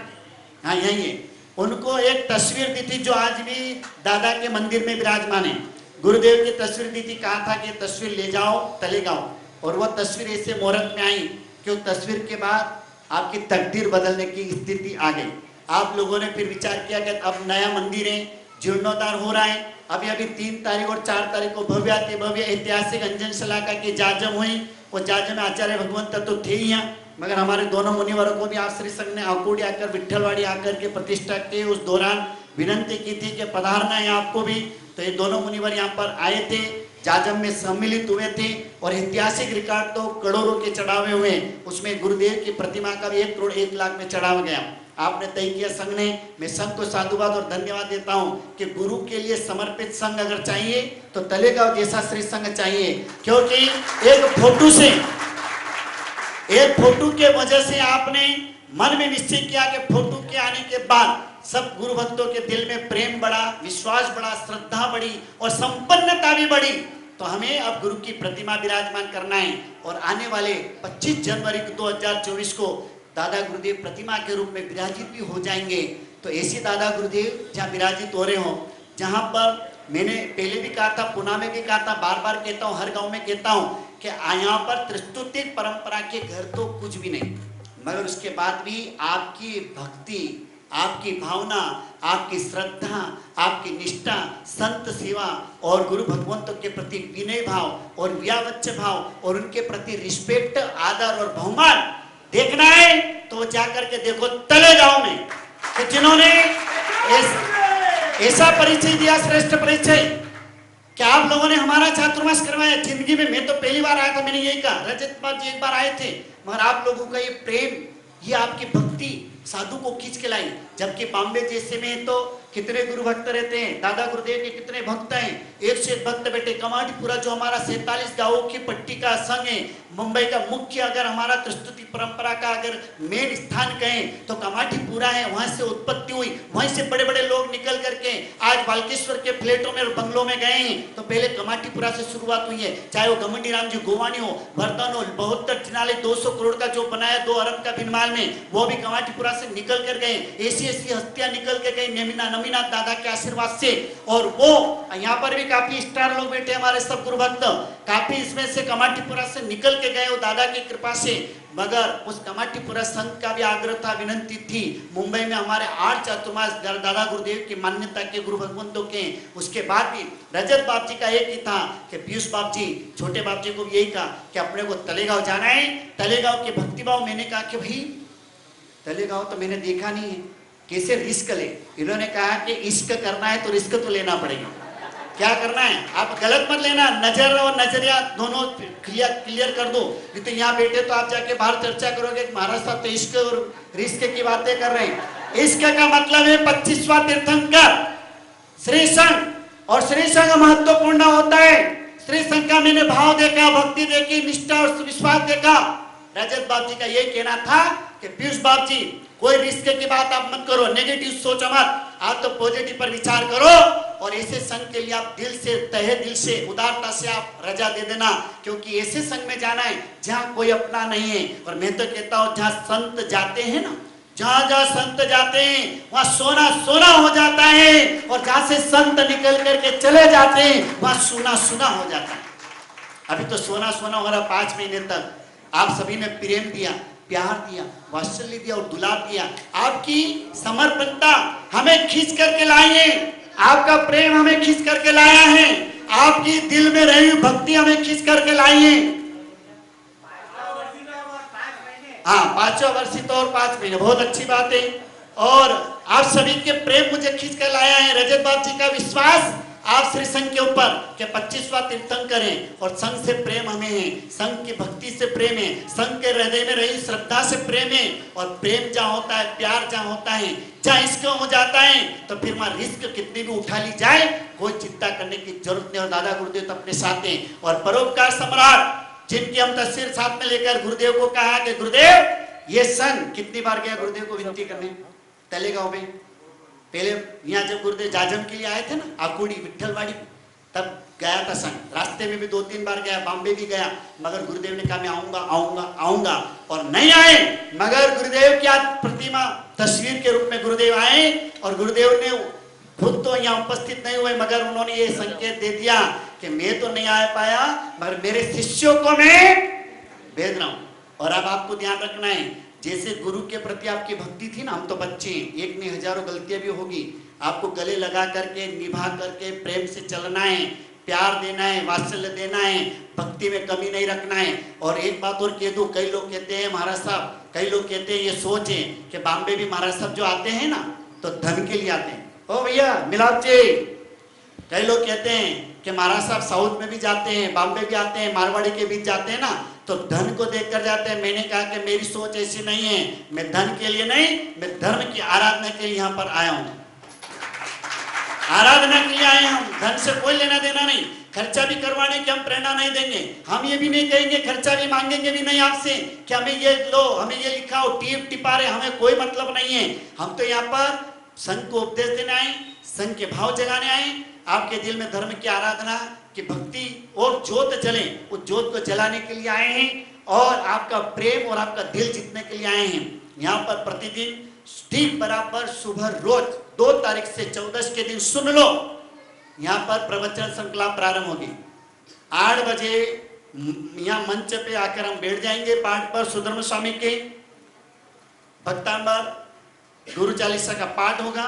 हाँ यही है, उनको एक तस्वीर दी थी जो आज भी दादा के मंदिर में विराजमान है। गुरुदेव की तस्वीर दी थी, कहा था कि तस्वीर ले जाओ तलेगांव, और वह तस्वीर ऐसे मुहूर्त में आई कि उस तस्वीर के बाद आपकी तकदीर बदलने की स्थिति आ गई। आप लोगों ने फिर विचार किया कि अब नया मंदिर है, जीर्णोद्धार हो रहा है। अभी 3 तारीख और 4 तारीख को भव्य ऐतिहासिक अंजन शलाका की जाजम हुई। वो जाजम में आचार्य भगवंत तो थे ही यहाँ, मगर हमारे दोनों मुनिवरों को भी आश्रय संघ ने आकुड़ी आकर विट्ठलवाड़ी आकर के प्रतिष्ठा के उस दौरान विनंती की थी कि पधारना है आपको भी। तो ये दोनों मुनिवर यहाँ पर आए थे, जाजम में सम्मिलित हुए थे और ऐतिहासिक रिकॉर्ड तो करोड़ों के चढ़ावे हुए। उसमें गुरुदेव की प्रतिमा का भी 1 करोड़ 1 लाख में चढ़ावा गया। आपने तय किया संघ ने, मैं संघ को साधुवाद और धन्यवाद देता हूँ कि गुरु के लिए समर्पित संघ अगर चाहिए तो तलेगांव जैसा श्री संघ चाहिए, क्योंकि एक फोटो के वजह से आपने मन में निश्चय किया कि फोटो के आने के बाद सब गुरु भक्तों के दिल में प्रेम बढ़ा, विश्वास बढ़ा, श्रद्धा बढ़ी और संपन्नता भी बढ़ी। तो हमें अब गुरु की प्रतिमा विराजमान करना है और आने वाले 25 जनवरी 2024 को दादा गुरुदेव प्रतिमा के रूप में विराजित भी हो जाएंगे। तो ऐसे दादा गुरुदेव जहाँ विराजित हो रहे हो, जहाँ पर मैंने पहले भी कहा था, पुणे में भी कहा था, बार बार कहता हूँ, हर गांव में कहता हूँ कि यहाँ पर त्रिस्तुतिक परंपरा के घर तो कुछ भी नहीं, मगर उसके बाद भी आपकी भक्ति, आपकी भावना, आपकी श्रद्धा, आपकी निष्ठा, संत सेवा और गुरु भगवंतों के प्रति विनय भाव और व्यावच्य भाव और उनके प्रति रिस्पेक्ट, आदर और बहुमान देखना है तो जाकर के देखो तलेगांव में कि जिन्होंने ऐसा परिचय दिया, श्रेष्ठ परिचय, कि आप लोगों ने हमारा चातुर्मास करवाया। जिंदगी में मैं तो पहली बार आया था, मैंने यही कहा, रजत बाबू जी एक बार आए थे, मगर आप लोगों का ये प्रेम, ये आपकी भक्ति साधु को खींच के लाई। जबकि बॉम्बे जैसे में तो कितने गुरु भक्त रहते हैं, दादा गुरुदेव के कितने भक्त हैं, 1 से 1 भक्त बैठे। कमाटीपुरा जो हमारा 47 गांवों की पट्टी का संघ है, मुंबई का मुख्य अगर हमारा त्रिस्तुति परंपरा का अगर मेन स्थान कहें तो कमाटीपुरा है, वहां से उत्पत्ति हुई, वहीं से बड़े बड़े लोग निकल करके आज बालकेश्वर के फ्लैटों में और बंगलों में गए हैं। तो पहले कमाटीपुरा से शुरुआत हुई है, चाहे वो घमंडी राम जी गोवानी हो, वर्धन हो, 72 जिनाले 200 करोड़ का जो बनाया 2 अरब का बिनमाल में, वो भी कमाटीपुरा से निकल कर गए। ऐसी हस्तियां निकल के गई नमीनाथ दादा के आशीर्वाद से। और वो यहाँ पर भी काफी स्टार लोग बैठे हमारे सब गुरु भक्त, काफी इसमें से कमाटीपुरा से निकल के गए वो दादा की कृपा से। मगर उस कमाटीपुरा संघ का भी आग्रह था, विनंती थी, मुंबई में हमारे 8 चातुर्मास दादा गुरुदेव की मान्यता के गुरु भगवंतों के। उसके बाद भी रजत बाप जी का एक ही था कि पीयूष बाप जी, छोटे बाप जी को भी यही कहा कि अपने को तलेगांव जाना है, तलेगांव के भक्तिभाव। मैंने कहा कि भाई तलेगांव तो मैंने देखा नहीं है, कैसे रिस्क ले। इन्होंने कहा कि इश्क करना है तो रिस्क तो लेना पड़ेगा। क्या करना है, आप गलत मत लेना, नजर और नजरिया दोनों क्लियर कर दो। नहीं तो यहाँ बैठे तो आप जाके बाहर चर्चा करोगे महाराज साहब तो इश्क और रिस्क की बातें कर रहे हैं। इश्क का मतलब है 25वां तीर्थंकर श्री संघ, और श्री संघ महत्वपूर्ण होता है। श्री संघ का मैंने भाव देखा, भक्ति देखी, निष्ठा और विश्वास देखा। रजत बाप जी का यही कहना था कि पीयूष बाप जी कोई रिस्क की बात आप मत करो, नेगेटिव सोचो मत, आप तो पॉजिटिव पर विचार करो और ऐसे संघ के लिए आप दिल से, तहे दिल से, उदारता से आप रजा दे देना, क्योंकि ऐसे संघ में जाना है जहाँ कोई अपना नहीं है। और मैं तो कहता हूँ जहाँ संत जाते हैं ना, जहाँ जहाँ संत जाते हैं वहाँ सोना सोना हो जाता है, और जहाँ से संत निकल करके चले जाते हैं वहाँ सोना सोना हो जाता है। अभी तो सोना सोना हो रहा। 5 महीने तक आप सभी ने प्रेम दिया, प्यार दिया, वात्सल्य दिया और दुलार दिया। आपकी समर्पणता हमें खींच करके लाई है, आपका प्रेम हमें खींच करके लाया है, आपकी दिल में रही भक्ति हमें खींच करके लाई है। हाँ, 5वां वर्षी तो और 5 महीने, बहुत अच्छी बात है। और आप सभी के प्रेम मुझे खींच कर लाया है। रजत बाबू जी का विश्वास आप श्री संघ के ऊपर के 25वां तीर्थंकर हैं और संघ से प्रेम हमें है, संघ की भक्ति से प्रेम है, संघ के हृदय में रही श्रद्धा से प्रेम है। और प्रेम जहाँ होता है, प्यार जहाँ होता है, जहाँ इश्क हो जाता है, तो फिर वहाँ रिस्क कितनी भी उठा ली जाए कोई चिंता करने की जरूरत नहीं। और दादा गुरुदेव तो अपने साथ हैं। और परोपकार सम्राट जिनकी हम तस्वीर साथ में लेकर गुरुदेव को कहा कि गुरुदेव ये संघ, कितनी बार गया गुरुदेव को विनती करने तलेगांव में। पहले यहाँ जब गुरुदेव जाजम के लिए आए थे ना, आकुड़ी विठलवाड़ी, तब गया था संघ। रास्ते में भी 2-3 बार गया, बॉम्बे भी गया, मगर गुरुदेव ने कहा मैं आऊंगा आऊंगा आऊंगा, और नहीं आए। मगर गुरुदेव की प्रतिमा तस्वीर के रूप में गुरुदेव आए और गुरुदेव ने खुद तो यहाँ उपस्थित नहीं हुए, मगर उन्होंने ये संकेत दे दिया कि मैं तो नहीं आ पाया, मगर मेरे शिष्यों को मैं भेज रहा हूं। और अब आपको ध्यान रखना है, जैसे गुरु के प्रति आपकी भक्ति थी ना, हम तो बच्चे हैं, एक में हजारों गलतियां भी होगी, आपको गले लगा करके निभा करके प्रेम से चलना है, प्यार देना है, वात्सल्य देना है, भक्ति में कमी नहीं रखना है। और एक बात और कह दूं, कई लोग कहते हैं महाराज साहब, कई लोग कहते हैं, ये सोच है कि बॉम्बे भी महाराज साहब जो आते हैं ना तो धन के लिए आते हैं। ओ भैया मिलाप जी, कई लोग कहते हैं कि महाराज साहब साउथ में भी जाते हैं, बॉम्बे भी आते हैं, मारवाड़ी के बीच जाते हैं ना तो धन को देख कर जाते हैं। मैंने कहा कि मेरी सोच ऐसी नहीं है, मैं धन के लिए नहीं, मैं धर्म की आराधना के लिए यहाँ पर आया हूँ, आराधना के लिए आए हम। धन से कोई लेना देना नहीं, खर्चा भी करवाने की हम प्रेरणा नहीं देंगे। हम ये भी नहीं कहेंगे, खर्चा भी मांगेंगे भी नहीं आपसे कि हमें ये लो, हमें ये लिखाओ, टीप टिपा रहे, हमें कोई मतलब नहीं है। हम तो यहाँ पर संघ को उपदेश देने आए, संघ के भाव जगाने आए, आपके दिल में धर्म की आराधना की भक्ति और ज्योत जले, उस ज्योत को जलाने के लिए आए हैं और आपका प्रेम और आपका दिल जीतने के लिए आए हैं। यहाँ पर प्रतिदिन ठीक बराबर सुबह रोज 2 तारीख से 14 के दिन सुन लो, यहाँ पर प्रवचन श्रृंखला प्रारंभ होगी। 8 बजे यहाँ मंच पे आकर हम बैठ जाएंगे पाठ पर। सुधर्म स्वामी के भक्तांबर गुरु चालीसा का पाठ होगा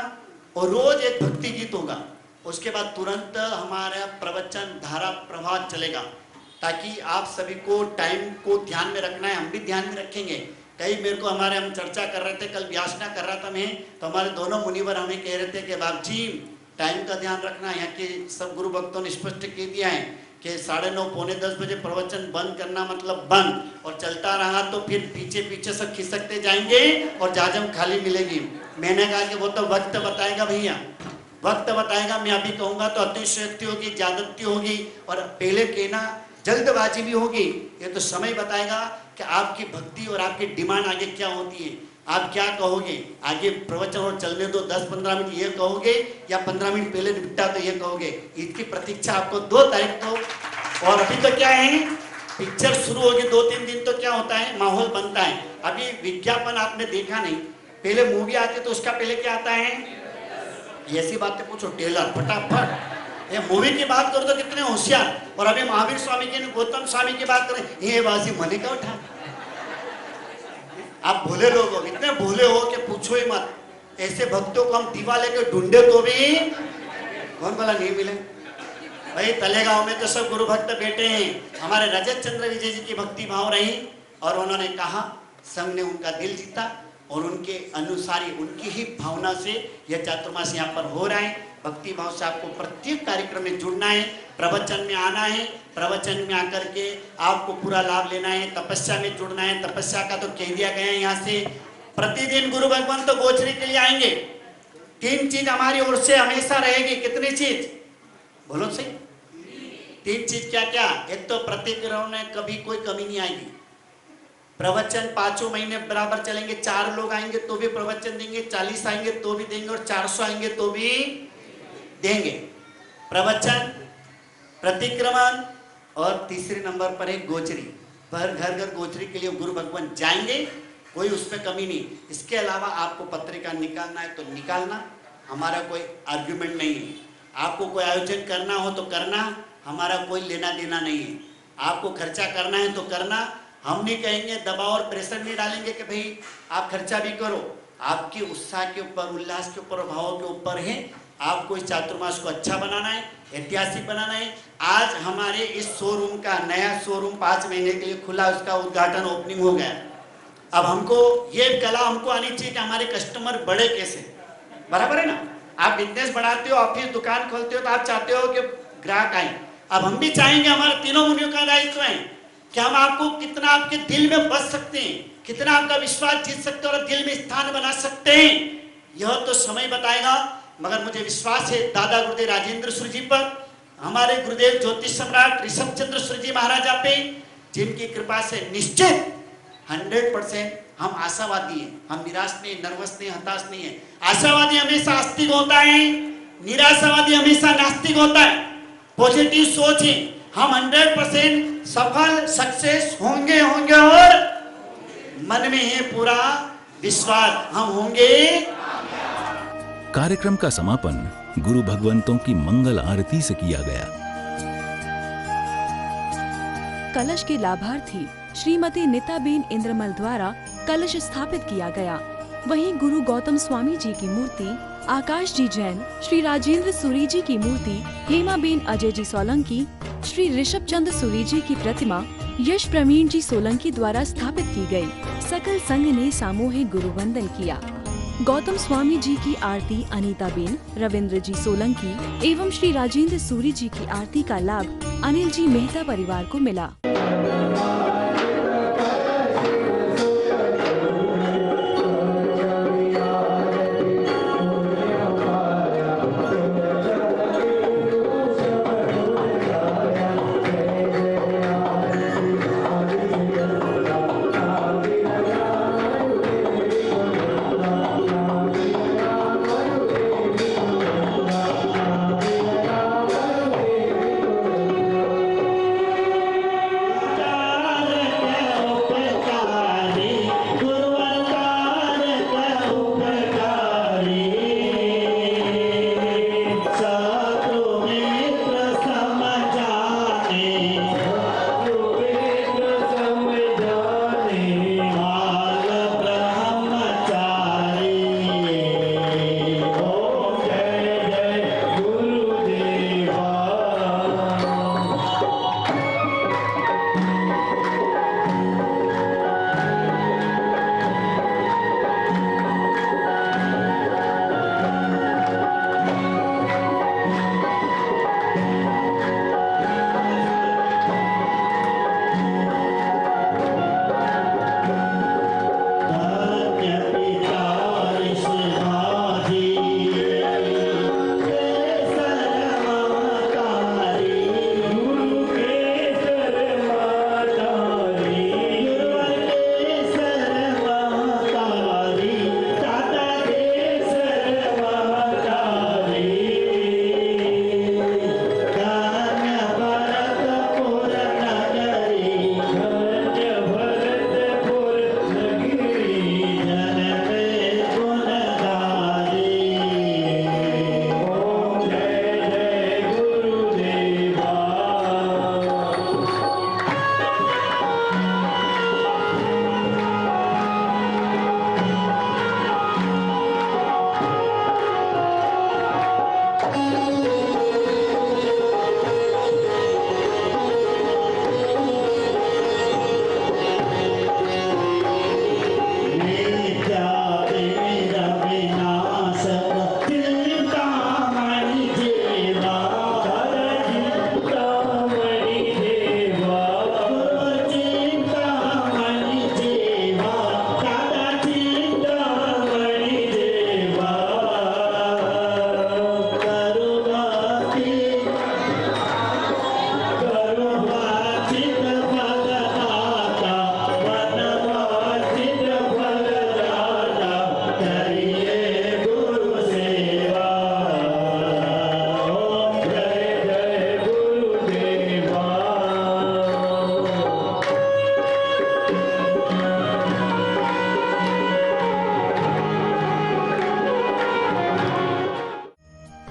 और रोज एक भक्ति गीत होगा। उसके बाद तुरंत हमारा प्रवचन धारा प्रवाह चलेगा, ताकि आप सभी को टाइम को ध्यान में रखना है, हम भी ध्यान में रखेंगे। कई मेरे को हमारे, हम चर्चा कर रहे थे, कल व्यासना कर रहा था मैं, तो हमारे दोनों मुनिवर हमें कह रहे थे कि बाप जी टाइम का ध्यान रखना। यहाँ के सब गुरु भक्तों ने स्पष्ट कह दिया है कि 9:30 पौने 10 बजे प्रवचन बंद करना मतलब बंद, और चलता रहा तो फिर पीछे पीछे सब खिसकते जाएंगे और जाजम खाली मिलेगी। मैंने कहा कि वो तो वक्त बताएगा भैया, वक्त बताएगा। मैं अभी कहूँगा तो अतिशयोक्ति होगी, ज्यादती होगी और पहले कहना जल्दबाजी भी होगी। ये तो समय बताएगा कि आपकी भक्ति और आपकी डिमांड आगे क्या होती है, आप क्या कहोगे। आगे प्रवचन और चलने दो 10-15 मिनट ये कहोगे, या 15 मिनट पहले निपटा तो ये कहोगे। इसकी प्रतीक्षा आपको 2 तारीख को। और अभी तो क्या है, पिक्चर शुरू होगी 2-3 दिन तो क्या होता है, माहौल बनता है। अभी विज्ञापन आपने देखा नहीं, पहले मूवी आती तो उसका पहले क्या आता है, ऐसी बातें पूछो, टेलर फटाफट। ये मूवी की बात करो तो कितने होशियार। और अभी महावीर स्वामी की, गौतम स्वामी की बात करें, ये बाजी मने का उठा। आप भोले लोग हो, इतने भोले हो कि पूछो ही मत। ऐसे भक्तों को हम दीवा लेके ढूंढे तो भी कौन बोला नहीं मिले। भाई तलेगांव में तो सब गुरु भक्त बैठे हैं। हमारे रजत चंद्र विजय जी की भक्ति भाव रही और उन्होंने कहा, संघ ने उनका दिल जीता और उनके अनुसार ही, उनकी ही भावना से यह चातुर्मास यहाँ पर हो रहा है। भक्ति भाव से आपको प्रत्येक कार्यक्रम में जुड़ना है, प्रवचन में आना है, प्रवचन में आकर के आपको पूरा लाभ लेना है, तपस्या में जुड़ना है। तपस्या का तो कह दिया गया है यहाँ से। प्रतिदिन गुरु भगवान तो गोचरी के लिए आएंगे। 3 चीज हमारी ओर से हमेशा रहेगी। कितनी चीज बोलो सही? 3 चीज क्या क्या? एक तो प्रतिक्रियाओं में कभी कोई कमी नहीं आएगी। प्रवचन 5 महीने बराबर चलेंगे। 4 लोग आएंगे तो भी प्रवचन देंगे, 40 आएंगे तो भी देंगे और 400 आएंगे तो भी देंगे। प्रवचन, प्रतिक्रमण और तीसरे नंबर पर है गोचरी। पर घर घर गोचरी के लिए गुरु भगवान जाएंगे, कोई उसमें कमी नहीं। इसके अलावा आपको पत्रिका निकालना है तो निकालना, हमारा कोई आर्ग्यूमेंट नहीं है। आपको कोई आयोजन करना हो तो करना, हमारा कोई लेना देना नहीं है। आपको खर्चा करना है तो करना, हम नहीं कहेंगे, दबाव और प्रेशर नहीं डालेंगे कि भाई आप खर्चा भी करो। आपके उत्साह के ऊपर, उल्लास के ऊपर, भावों के ऊपर है। आपको इस चातुर्मास को अच्छा बनाना है, ऐतिहासिक बनाना है। आज हमारे इस शोरूम का नया शोरूम 5 महीने के लिए खुला, उसका उद्घाटन ओपनिंग हो गया। अब हमको ये कला हमको आनी चाहिए कि हमारे कस्टमर बढ़े कैसे, बराबर है ना। आप बिजनेस बढ़ाते हो, ऑफिस दुकान खोलते हो तो आप चाहते हो कि ग्राहक आए। अब हम भी चाहेंगे, हमारे तीनों मुनियों का दायित्व है कि हम आपको कितना आपके दिल में बस सकते हैं, कितना आपका विश्वास जीत सकते हैं और दिल में स्थान बना सकते हैं, यह तो समय बताएगा। मगर मुझे विश्वास है दादा गुरुदेव राजेंद्र सूर्य जी पर, हमारे गुरुदेव ज्योतिष सम्राट ऋषभ चंद्र सूर्य जी महाराजा पे, जिनकी कृपा से निश्चित 100% हम आशावादी हैं। हम निराश नहीं, नर्वस नहीं, हताश नहीं है। आशावादी हमेशा आस्तिक होता है, निराशावादी हमेशा नास्तिक होता है। पॉजिटिव सोच है, हम 100% सफल सक्सेस होंगे और मन में है पूरा विश्वास, हम होंगे। कार्यक्रम का समापन गुरु भगवंतों की मंगल आरती से किया गया। कलश के लाभार्थी श्रीमती नीताबेन इंद्रमल द्वारा कलश स्थापित किया गया। वहीं गुरु गौतम स्वामी जी की मूर्ति, आकाश जी जैन, श्री राजेंद्र सूरी जी की मूर्ति, हेमाबेन अजय जी सोलंकी, श्री ऋषभ चंद्र सूरी जी की प्रतिमा यश प्रवीण जी सोलंकी द्वारा स्थापित की गई। सकल संघ ने सामूहिक गुरु वंदन किया। गौतम स्वामी जी की आरती अनीताबेन, रविंद्र जी सोलंकी एवं श्री राजेंद्र सूरी जी की आरती का लाभ अनिल जी मेहता परिवार को मिला।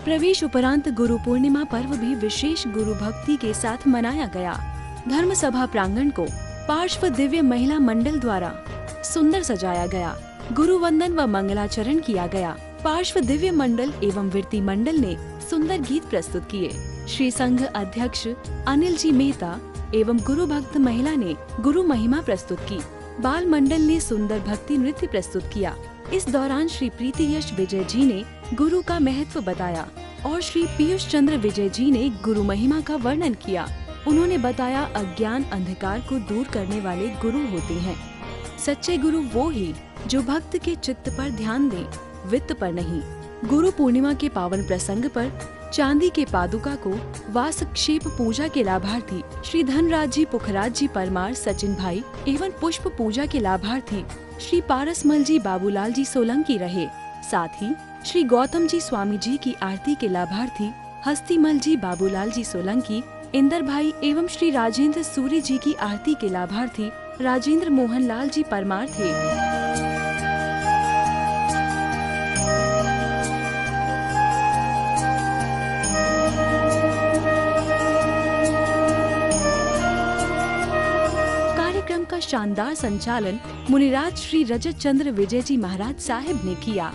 प्रवेश उपरांत गुरु पूर्णिमा पर्व भी विशेष गुरु भक्ति के साथ मनाया गया। धर्म सभा प्रांगण को पार्श्व दिव्य महिला मंडल द्वारा सुंदर सजाया गया। गुरु वंदन व मंगलाचरण किया गया। पार्श्व दिव्य मंडल एवं विरती मंडल ने सुंदर गीत प्रस्तुत किए। श्री संघ अध्यक्ष अनिल जी मेहता एवं गुरु भक्त महिला ने गुरु महिमा प्रस्तुत की। बाल मंडल ने सुंदर भक्ति नृत्य प्रस्तुत किया। इस दौरान श्री प्रीति यश विजय जी ने गुरु का महत्व बताया और श्री पीयूष चंद्र विजय जी ने गुरु महिमा का वर्णन किया। उन्होंने बताया, अज्ञान अंधकार को दूर करने वाले गुरु होते हैं। सच्चे गुरु वो ही जो भक्त के चित्त पर ध्यान दें, वित्त पर नहीं। गुरु पूर्णिमा के पावन प्रसंग पर चांदी के पादुका को वासक्षेप पूजा के लाभार्थी श्री धनराज जी पुखराज जी परमार सचिन भाई एवं पुष्प पूजा के लाभार्थी श्री पारसमल जी बाबूलाल जी सोलंकी रहे। साथ ही श्री गौतम जी स्वामी जी की आरती के लाभार्थी हस्तीमल जी बाबूलाल जी सोलंकी, इंदर भाई एवं श्री राजेंद्र सूरी जी की आरती के लाभार्थी राजेंद्र मोहन लाल जी परमार थे। कार्यक्रम का शानदार संचालन मुनिराज श्री रजत चंद्र विजय जी महाराज साहिब ने किया।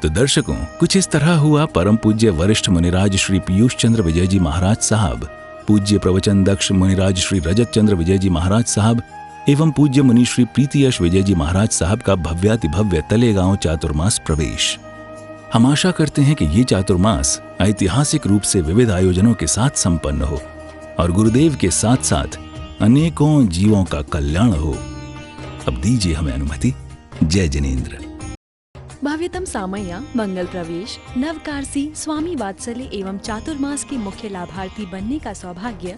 तो दर्शकों, कुछ इस तरह हुआ परम पूज्य वरिष्ठ मुनिराज श्री पीयूष चंद्र विजय जी महाराज साहब, पूज्य प्रवचन दक्ष मुनिराज श्री रजत चंद्र विजय जी महाराज साहब एवं पूज्य मुनि श्री प्रीति यश विजय जी महाराज साहब का भव्यातिभव्य तलेगांव चातुर्मास प्रवेश। हम आशा करते हैं कि ये चातुर्मास ऐतिहासिक रूप से विविध आयोजनों के साथ संपन्न हो और गुरुदेव के साथ साथ अनेकों जीवों का कल्याण हो। अब दीजिए हमें अनुमति। जय जिनेन्द्र। भव्यतम सामैया, मंगल प्रवेश, नवकारसी, स्वामी वात्सल्य एवं चातुर्मास के मुख्य लाभार्थी बनने का सौभाग्य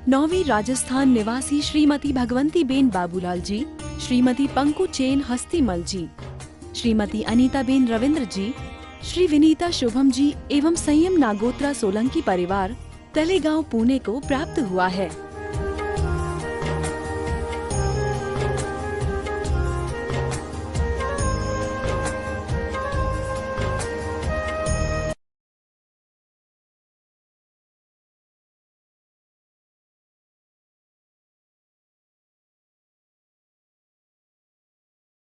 9वीं राजस्थान निवासी श्रीमती भगवंती बेन बाबूलाल जी, श्रीमती पंकु चेन हस्तीमल जी, श्रीमती अनीता बेन रविंद्र जी, श्री विनीता शुभम जी एवं संयम नागोत्रा सोलंकी परिवार तलेगांव पुणे को प्राप्त हुआ है।